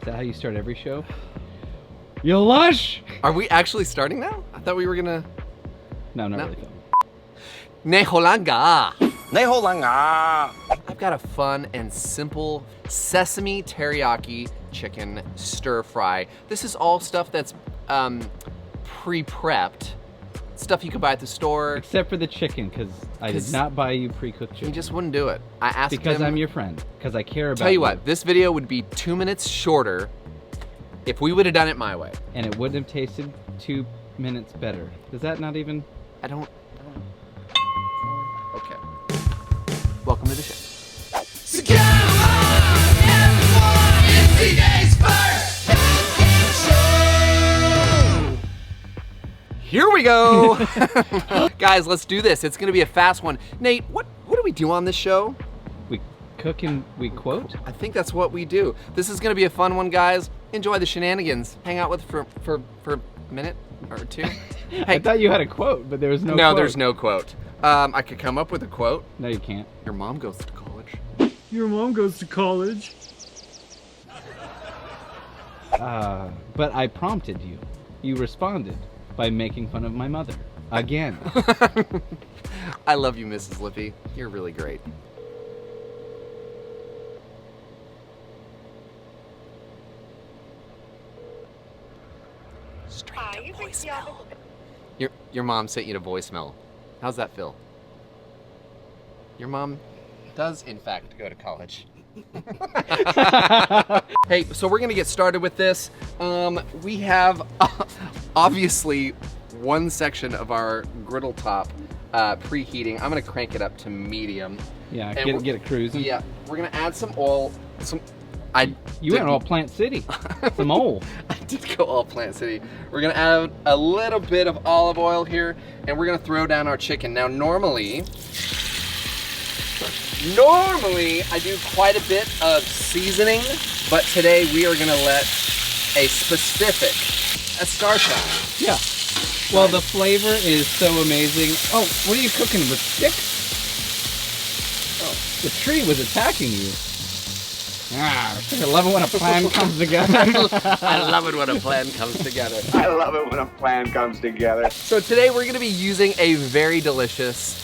that how you start every show? You lush! Are we actually starting now? I thought we were gonna... No, not No. really. Neholanga. Neholanga. I've got a fun and simple sesame teriyaki chicken stir fry. This is all stuff that's pre-prepped. Stuff you could buy at the store. Except for the chicken, because I did not buy you pre-cooked chicken. He just wouldn't do it. I asked him. Because I'm your friend. Because I care about you. Tell you what, this video would be 2 minutes shorter if we would have done it my way. And it wouldn't have tasted 2 minutes better. Does that not even... I don't... Okay. Welcome to the show. So come on, everyone, it's today's first show. Here we go! Guys, let's do this. It's gonna be a fast one. Nate, what do we do on this show? We cook and we quote? I think that's what we do. This is gonna be a fun one, guys. Enjoy the shenanigans. Hang out with for a minute or two. Hey, I thought you had a quote, but there was no quote. no, there's no quote. I could come up with a quote. No, you can't. Your mom goes to college. Your mom goes to college. But I prompted you. You responded by making fun of my mother. Again. I love you, Mrs. Lippy. You're really great. Straight to voicemail. Your mom sent you to voicemail. How's that feel? Your mom does, in fact, go to college. Hey, so we're gonna get started with this. We have obviously one section of our griddle top preheating. I'm gonna crank it up to medium. Yeah, And get it cruising. Yeah, we're gonna add some oil. You went all Plant City. Some oil. I did go all Plant City. We're gonna add a little bit of olive oil here, and we're gonna throw down our chicken. Now, normally I do quite a bit of seasoning, but today we are gonna let a star shine. Yeah. Well, the flavor is so amazing. Oh, what are you cooking with sticks? Oh, the tree was attacking you. Ah, I love it when a plan comes together. I love it when a plan comes together. I love it when a plan comes together. So today we're gonna be using a very delicious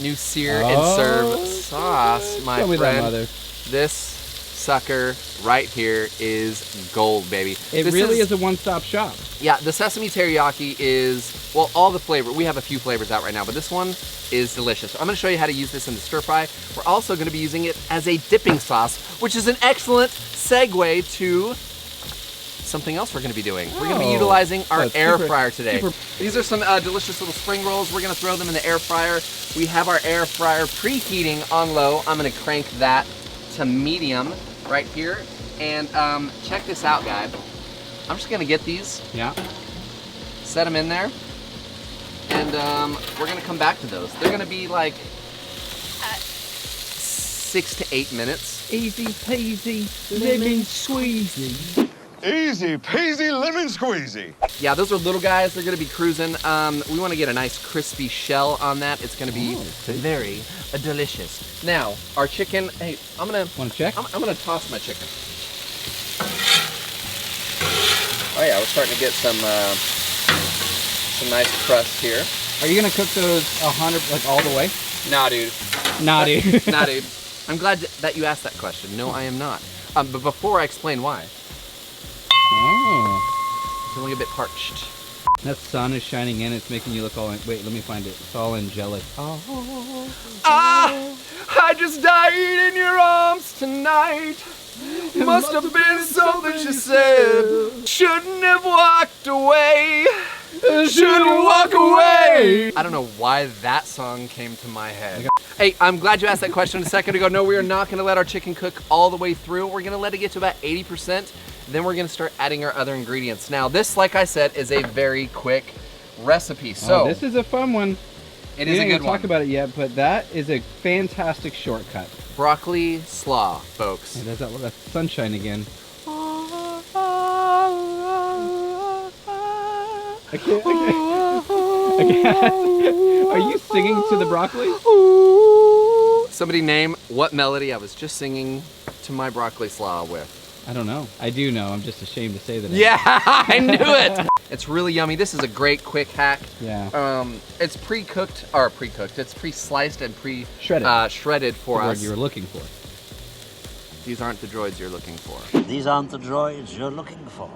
new Sear and Serve sauce, my Tell me that, friend. mother. This sucker right here is gold, baby. It really is a one-stop shop. Yeah, the Sesame Teriyaki is, well, all the flavor. We have a few flavors out right now, but this one is delicious. So I'm gonna show you how to use this in the stir fry. We're also gonna be using it as a dipping sauce, which is an excellent segue to something else we're gonna be doing. We're gonna be utilizing our air fryer today. These are some delicious little spring rolls. We're gonna throw them in the air fryer. We have our air fryer preheating on low. I'm gonna crank that to medium right here. And check this out, guys. I'm just gonna get these. Yeah. Set them in there. And we're gonna come back to those. They're gonna be like 6 to 8 minutes. Easy peasy, lemon squeezy. Easy peasy lemon squeezy. Yeah, those are little guys. They're gonna be cruising. We wanna get a nice crispy shell on that. It's gonna be very delicious. Now, our chicken, hey, Wanna check? I'm gonna toss my chicken. Oh yeah, we're starting to get some nice crust here. Are you gonna cook those 100, like all the way? Nah, dude. Nah, dude. Nah, dude. I'm glad that you asked that question. No, I am not. But before I explain why, Oh. it's feeling a bit parched. That sun is shining in. It's making you look all... Wait, let me find it. It's all angelic. Oh. I just died in your arms tonight. Must have been something she said. Shouldn't have walked away. Shouldn't walk away. I don't know why that song came to my head. Hey, I'm glad you asked that question a second ago. No, we are not gonna let our chicken cook all the way through. We're gonna let it get to about 80%. Then we're gonna start adding our other ingredients. Now this, like I said, is a very quick recipe. So this is a fun one. it is a good one. We didn't talk about it yet, but that is a fantastic shortcut. Broccoli slaw, folks. Hey, that's sunshine again. I can't. Are you singing to the broccoli? Somebody name what melody I was just singing to my broccoli slaw with. I don't know. I do know. I'm just ashamed to say that. Yeah, I knew it. It's really yummy. This is a great quick hack. Yeah. It's pre-cooked. It's pre-sliced and Shredded. shredded for The word us. you were looking for. These aren't the droids you're looking for. These aren't the droids you're looking for.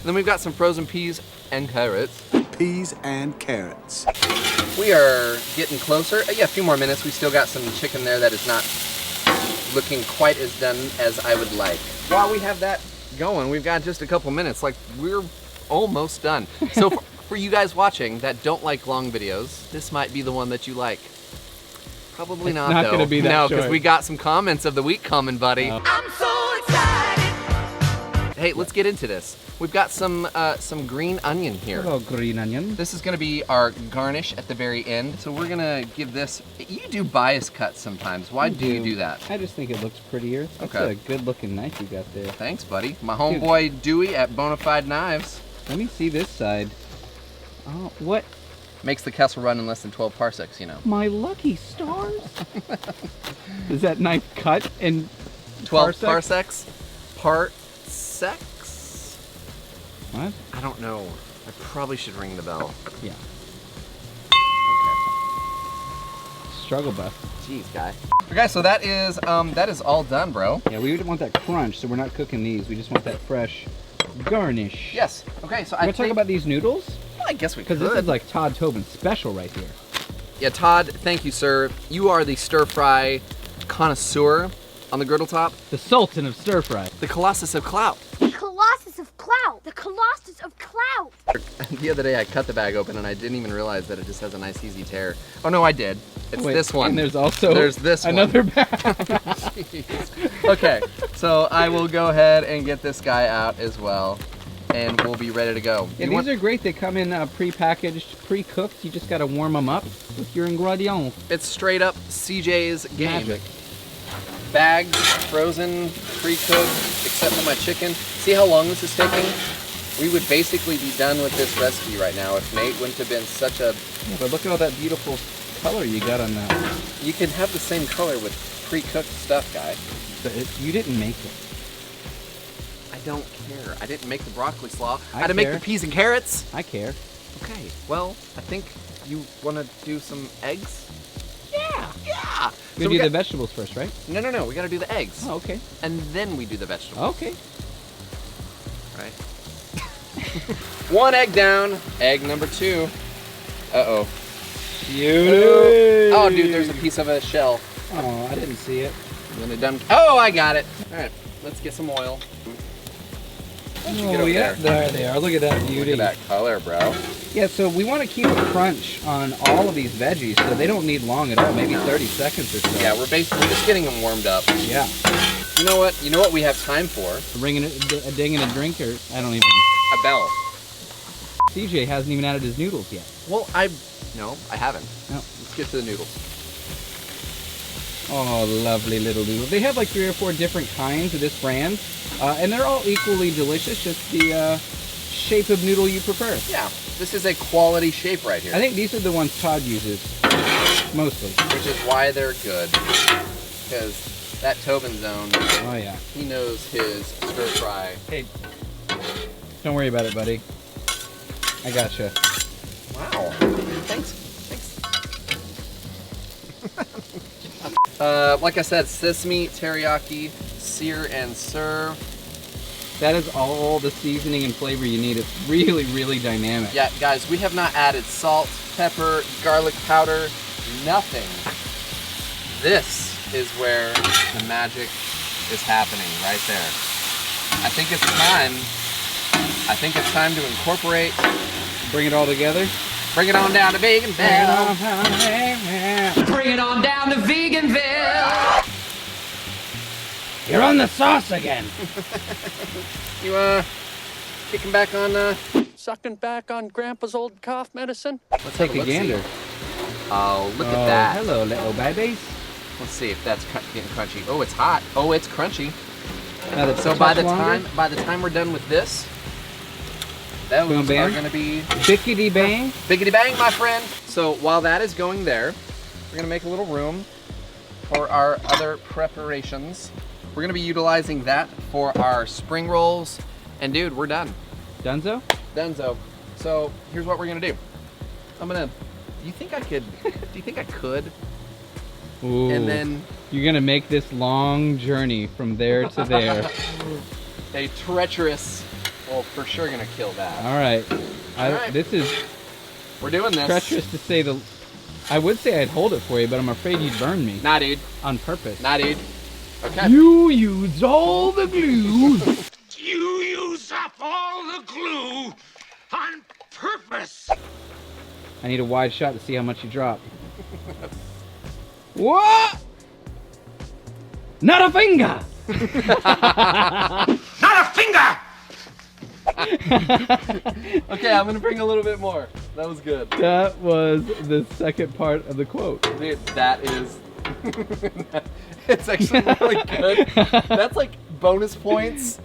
Then we've got some frozen peas and carrots. Peas and carrots. We are getting closer. Yeah, a few more minutes. We still got some chicken there that is not looking quite as done as I would like. While we have that going, we've got just a couple minutes. Like, we're almost done. So for you guys watching that don't like long videos, this might be the one that you like. Probably not, not though. gonna be that No, because short. we got some comments of the week coming, buddy. I'm so excited. Hey, let's get into this. We've got some green onion here. Hello, green onion. This is gonna be our garnish at the very end. So we're gonna give this, you do bias cuts sometimes. Why do you do that? I just think it looks prettier. That's Okay. a good looking knife you got there. Thanks, buddy. My homeboy Dewey at Bonafide Knives. Let me see this side. Oh, what? Makes the Kessel run in less than 12 parsecs, you know. My lucky stars? Is that knife cut in 12 parsecs? Parsecs? What? I don't know. I probably should ring the bell. Yeah. Okay. Struggle bus. Jeez, guy. Okay, so that is all done, bro. Yeah, we don't want that crunch, so we're not cooking these. We just want that fresh garnish. Yes. Okay, so You want to talk about these noodles? Well, I guess we could. Because this is like Todd Tobin's special right here. Yeah, Todd, thank you, sir. You are the stir fry connoisseur on the griddle top. The Sultan of stir fry. The Colossus of Clout. The Colossus of Clout! The Colossus of Clout! The other day I cut the bag open and I didn't even realize that it just has a nice easy tear. Oh no, I did. It's Wait, this one. And there's also this another one. bag. Jeez. Okay, so I will go ahead and get this guy out as well, and we'll be ready to go. Yeah, these are great. They come in pre-packaged, pre-cooked. You just got to warm them up with your ingredients. It's straight up CJ's game. Magic. Bagged, frozen, pre-cooked, except for my chicken. See how long this is taking? We would basically be done with this recipe right now if Nate wouldn't have been such a... Yeah, but look at all that beautiful color you got on that. You can have the same color with pre-cooked stuff, guy. But you didn't make it. I don't care. I didn't make the broccoli slaw. I I had to make care. the peas and carrots. I care. Okay, well, I think you want to do some eggs? Yeah! We're So gonna we do the got- vegetables first, right? No, we got to do the eggs. Oh, okay. And then we do the vegetables. Okay. Right. One egg down. Egg number 2. Uh-oh. Beautiful. Oh, dude, there's a piece of a shell. Oh, I didn't see it. Then it done. Oh, I got it. All right, let's get some oil. Why don't you get over yeah, there? there they are. Look at that beauty. Look at that color, bro. Yeah, so we want to keep a crunch on all of these veggies, so they don't need long at all, maybe 30 seconds or so. Yeah, we're just getting them warmed up. Yeah. You know what? You know what we have time for? Ringing a ding and a drink, or I don't even. A bell. CJ hasn't even added his noodles yet. Well, no, I haven't. No. Let's get to the noodles. Oh, lovely little noodles. They have like 3 or 4 different kinds of this brand, and they're all equally delicious, just the shape of noodle you prefer. Yeah, this is a quality shape right here. I think these are the ones Todd uses, mostly. Which is why they're good. Because that Tobin zone, Oh, yeah. he knows his stir fry. Hey, don't worry about it, buddy. I gotcha. Wow. Thanks. Like I said, sesame, teriyaki, sear, and serve. That is all the seasoning and flavor you need. It's really, really dynamic. Yeah, guys, we have not added salt, pepper, garlic powder, nothing. This is where the magic is happening, right there. I think it's time to incorporate. Bring it all together. Bring it on down to Veganville. Bring it on down to Veganville. You're on the sauce again. You kicking back on Sucking back on Grandpa's old cough medicine. let's Take have a look-see. gander. Oh, look at that. Hello, little babies. Let's see if that's getting crunchy. Oh, it's hot. Oh, it's crunchy. Now that's So a by touch the longer. time we're done with this, those Boom, bam. are gonna be Bickety bang. biggity bang, my friend. So while that is going there, we're gonna make a little room for our other preparations. We're gonna be utilizing that for our spring rolls. And dude, we're done. Dunzo? Dunzo. So here's what we're gonna do. Do you think I could? Do you think I could? Ooh. And then You're gonna make this long journey from there to there. a treacherous. Well, for sure gonna kill that. All right. All right. This is We're doing this. treacherous to say the. I would say I'd hold it for you, but I'm afraid you'd burn me. Nah, dude. On purpose. Nah, dude. Okay. You used all the glue. You use up all the glue on purpose. I need a wide shot to see how much you drop. What? Not a finger. Not a finger! Okay, I'm gonna bring a little bit more. That was good. That was the second part of the quote. Dude, that is. It's actually really good. That's like bonus points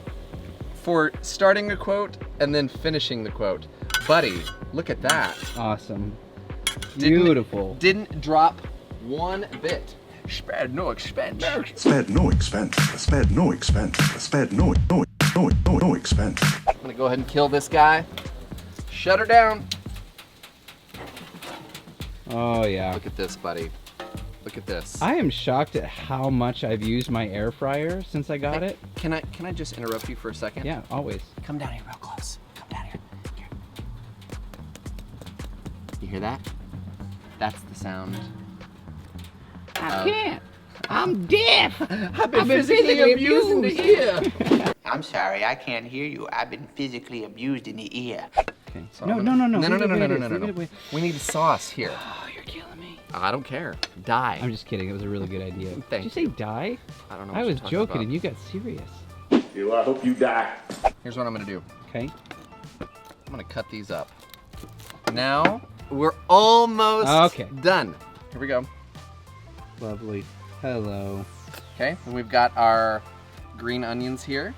for starting a quote and then finishing the quote. Buddy, look at that. Awesome. Didn't- Beautiful. Didn't drop one bit. Spared no expense. Spared no expense. Spared no expense. Spared no expense. I'm gonna go ahead and kill this guy. Shut her down. Oh yeah. Look at this, buddy. Look at this. I am shocked at how much I've used my air fryer since I got it. Can I just interrupt you for a second? Yeah, always. Come down here real close. Come down here. Here. You hear that? That's the sound. I can't. I'm deaf. I've been physically abusing the ear. I'm sorry, I can't hear you. I've been physically abused in the ear. Okay. So No. Leave it away. We need sauce here. Oh, you're killing me. I don't care. Die. I'm just kidding. It was a really good idea. Thank Did you say die? I don't know. I what was you're talking joking about. and you got serious. I hope you die. Here's what I'm gonna do. Okay. I'm gonna cut these up. Now we're almost done. Here we go. Lovely. Hello. Okay, and we've got our green onions here,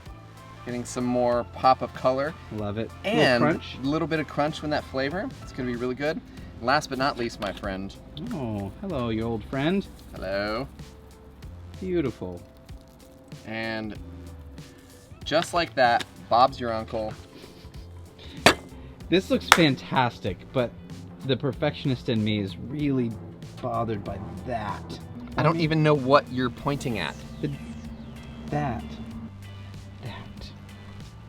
getting some more pop of color. Love it. And Little crunch. a little bit of crunch from that flavor. It's gonna be really good. Last but not least, my friend. Oh, hello, your old friend. Hello. Beautiful. And just like that, Bob's your uncle. This looks fantastic, but the perfectionist in me is really bothered by that. I don't even know what you're pointing at. That.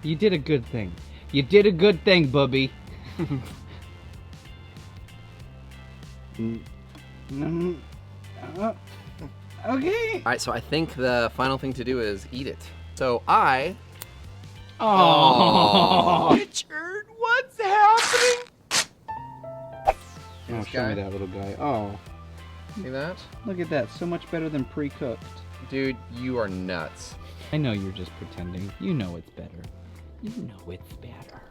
You did a good thing. You did a good thing, Bubby. Okay. All right, so I think the final thing to do is eat it. So I. Oh. Richard, what's happening? Oh, show me that little guy. Oh, See that? look at that. So much better than pre-cooked. Dude, you are nuts. I know you're just pretending. You know it's better. You know it's better.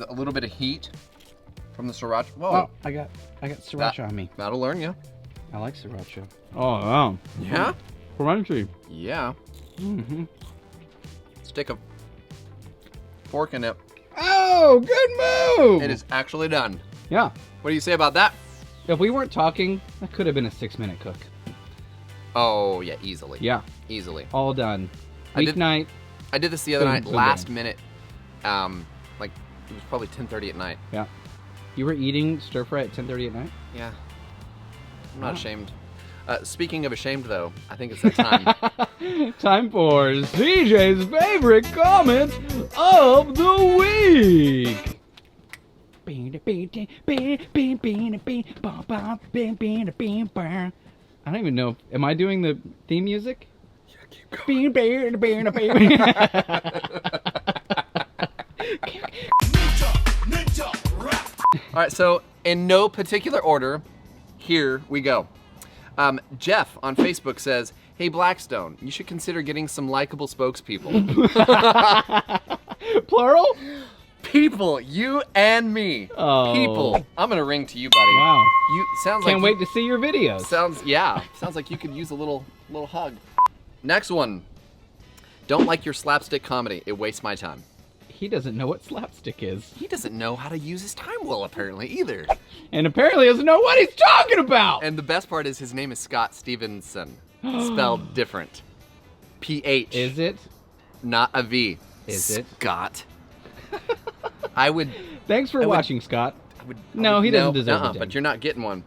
A little bit of heat from the sriracha. Whoa. Oh, I got sriracha on me. That'll learn you. I like sriracha. Oh, wow. Yeah? Crunchy. Yeah. Mm-hmm. Stick a fork in it. Oh, good move! It is actually done. Yeah. What do you say about that? If we weren't talking, that could have been a 6-minute cook. Oh, yeah, easily. Yeah. Easily. All done. I did- Weeknight. I did this the other night, Boom, last boom. minute. Like, it was probably 10:30 at night. Yeah. You were eating stir fry at 10:30 at night? Yeah. I'm not Wow. ashamed. Speaking of ashamed, though, I think it's that time. Time for CJ's favorite comment of the week. I don't even know. Am I doing the theme music? Yeah, keep going. All right, so in no particular order, here we go. Jeff on Facebook says, "Hey Blackstone, you should consider getting some likable spokespeople." Plural? People, you and me. Oh. People. I'm gonna ring to you, buddy. Wow. You sounds Can't like wait to see your videos. Sounds like you could use a little hug. Next one. Don't like your slapstick comedy. It wastes my time. He doesn't know what slapstick is. He doesn't know how to use his time well, apparently, either. And apparently doesn't know what he's talking about. And the best part is his name is Scott Stevenson, spelled different. PH. Is it? Not a V. Is it? Scott. I would... Thanks for watching, Scott. He doesn't deserve it. But you're not getting one.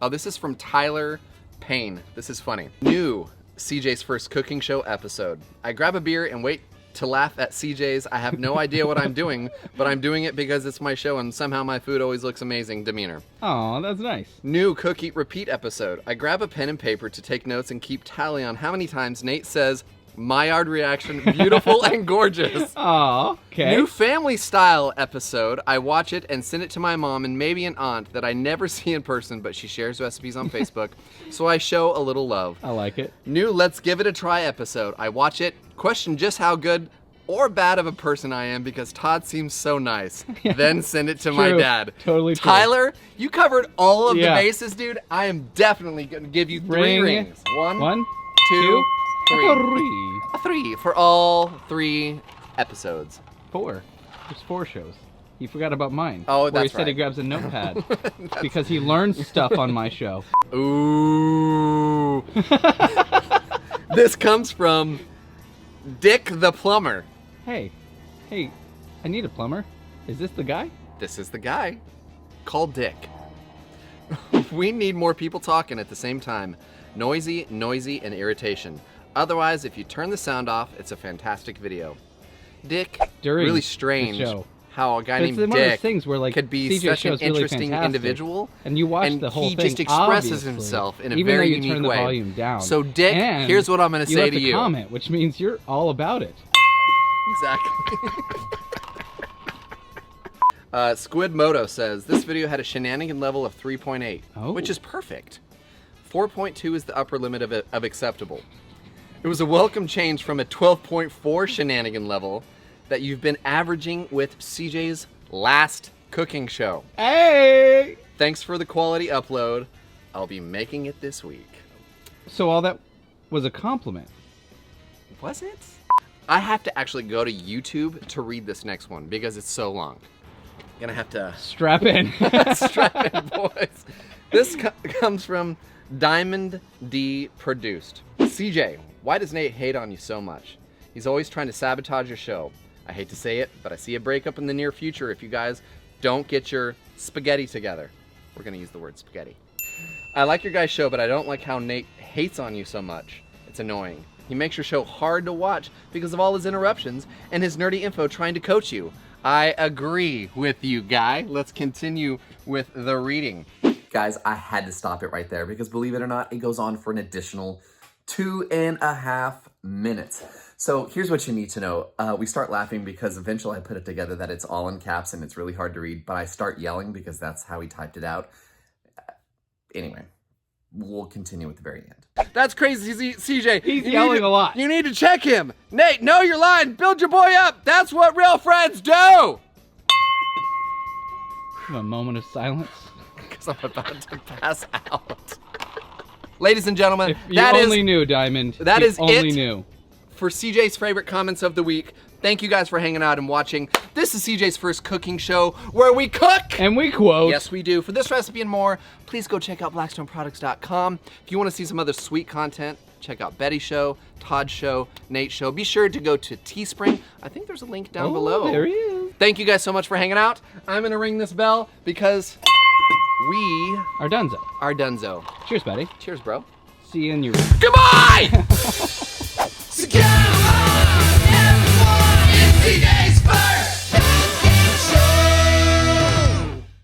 Oh, this is from Tyler Payne. This is funny. New CJ's first cooking show episode. I grab a beer and wait to laugh at CJ's. I have no idea what I'm doing, but I'm doing it because it's my show and somehow my food always looks amazing demeanor. Oh, that's nice. New cook, eat, repeat episode. I grab a pen and paper to take notes and keep tally on how many times Nate says, Maillard reaction, beautiful and gorgeous. Aw, okay. New family style episode. I watch it and send it to my mom and maybe an aunt that I never see in person, but she shares recipes on Facebook, so I show a little love. I like it. New let's give it a try episode. I watch it, question just how good or bad of a person I am because Todd seems so nice. Then send it to my dad. Totally true. Tyler, you covered all of the bases, dude. I am definitely going to give you 3 rings. One, two, 3. 3 for all 3 episodes. 4. There's 4 shows. He forgot about mine. Oh, where that's he said he grabs a notepad because he learns stuff on my show. Ooh. This comes from Dick the Plumber. Hey, I need a plumber. Is this the guy? This is the guy. Call Dick. We need more people talking at the same time. Noisy, and irritation. Otherwise, if you turn the sound off, it's a fantastic video. Dick, really strange how a guy named Dick could be such an interesting individual. And you watch the whole he thing, just expresses himself in a even very though you unique turn the way. volume down. So Dick, here's what I'm going to say to you. You left a comment, which means you're all about it. Exactly. Squid Moto says, this video had a shenanigan level of 3.8, which is perfect. 4.2 is the upper limit of acceptable. It was a welcome change from a 12.4 shenanigan level that you've been averaging with CJ's last cooking show. Hey! Thanks for the quality upload. I'll be making it this week. So all that was a compliment. Was it? I have to actually go to YouTube to read this next one because it's so long. Gonna have to... Strap in. Strap in, boys. This comes from Diamond D Produced. CJ, why does Nate hate on you so much? He's always trying to sabotage your show. I hate to say it, but I see a breakup in the near future if you guys don't get your spaghetti together. We're gonna use the word spaghetti. I like your guys' show, but I don't like how Nate hates on you so much. It's annoying. He makes your show hard to watch because of all his interruptions and his nerdy info trying to coach you. I agree with you, guy. Let's continue with the reading. Guys, I had to stop it right there because believe it or not, it goes on for an additional 2.5 minutes. So here's what you need to know. We start laughing because eventually I put it together that it's all in caps and it's really hard to read, but I start yelling because that's how he typed it out. Anyway, we'll continue at the very end. That's crazy, CJ. He's yelling a lot. You need to check him. Nate, know your line. Build your boy up. That's what real friends do. A moment of silence. Because I'm about to pass out. Ladies and gentlemen, if you only knew, Diamond. That is only it knew. For CJ's favorite comments of the week. Thank you guys for hanging out and watching. This is CJ's first cooking show where we cook. And we quote. Yes, we do. For this recipe and more, please go check out blackstoneproducts.com. If you want to see some other sweet content, check out Betty's show, Todd's show, Nate's show. Be sure to go to Teespring. I think there's a link down below. There he is. Thank you guys so much for hanging out. I'm going to ring this bell because we are donezo. Dunzo. Cheers, buddy. Cheers, bro. See you in your... Goodbye!